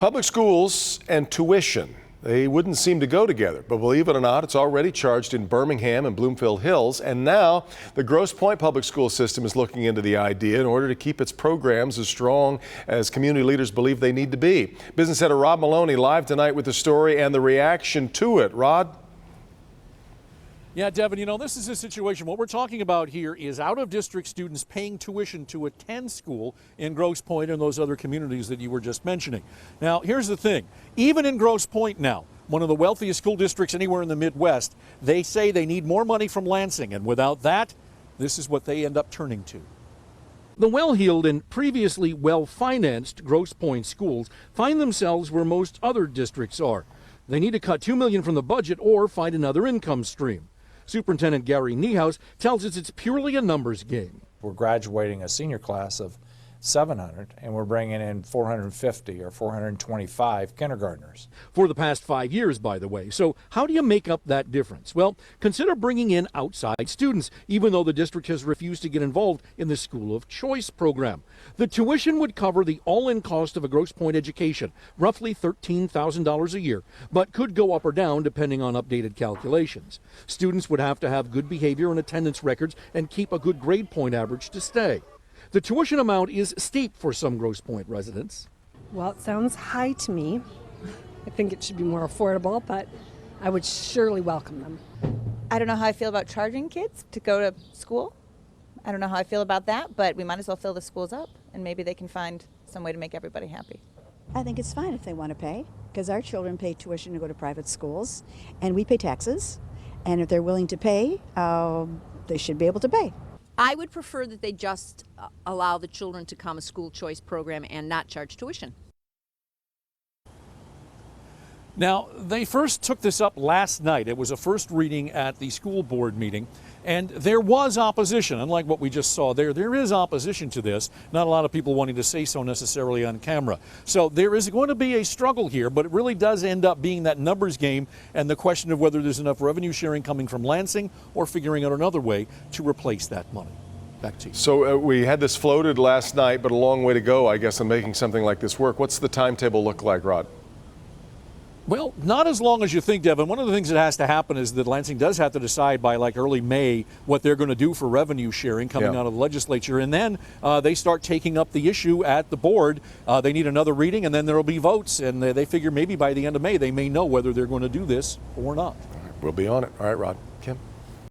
Public schools and tuition, they wouldn't seem to go together, but believe it or not, it's already charged in Birmingham and Bloomfield Hills, and now the Grosse Pointe Public School system is looking into the idea in order to keep its programs as strong as community leaders believe they need to be. Business editor Rod Maloney live tonight with the story and the reaction to it. Rod? Yeah, Devin, this is a situation. What we're talking about here is out-of-district students paying tuition to attend school in Grosse Pointe and those other communities that you were just mentioning. Now, here's the thing. Even in Grosse Pointe now, one of the wealthiest school districts anywhere in the Midwest, they say they need more money from Lansing, and without that, this is what they end up turning to. The well-heeled and previously well-financed Grosse Pointe schools find themselves where most other districts are. They need to cut $2 million from the budget or find another income stream. Superintendent Gary Niehaus tells us it's purely a numbers game. We're graduating a senior class of 700 and we're bringing in 450 or 425 kindergartners. For the past 5 years, by the way. So how do you make up that difference? Well, consider bringing in outside students, even though the district has refused to get involved in the School of Choice program. The tuition would cover the all-in cost of a Grosse Pointe education, roughly $13,000 a year, but could go up or down depending on updated calculations. Students would have to have good behavior and attendance records and keep a good grade point average to stay. The tuition amount is steep for some Grosse Pointe residents. Well, it sounds high to me. I think it should be more affordable, but I would surely welcome them. I don't know how I feel about charging kids to go to school. I don't know how I feel about that, but we might as well fill the schools up, and maybe they can find some way to make everybody happy. I think it's fine if they want to pay, because our children pay tuition to go to private schools, and we pay taxes, and if they're willing to pay, they should be able to pay. I would prefer that they just allow the children to come a school choice program and not charge tuition. Now, they first took this up last night. It was a first reading at the school board meeting, and there was opposition. Unlike what we just saw there is opposition to this. Not a lot of people wanting to say so necessarily on camera. So there is going to be a struggle here, but it really does end up being that numbers game and the question of whether there's enough revenue sharing coming from Lansing or figuring out another way to replace that money. Back to you. So we had this floated last night, but a long way to go, I guess, in making something like this work. What's the timetable look like, Rod? Well, not as long as you think, Devin. One of the things that has to happen is that Lansing does have to decide by like early May what they're going to do for revenue sharing coming out of the legislature. And then they start taking up the issue at the board. They need another reading, and then there will be votes. And they figure maybe by the end of May they may know whether they're going to do this or not. All right, we'll be on it. All right, Rod. Kim?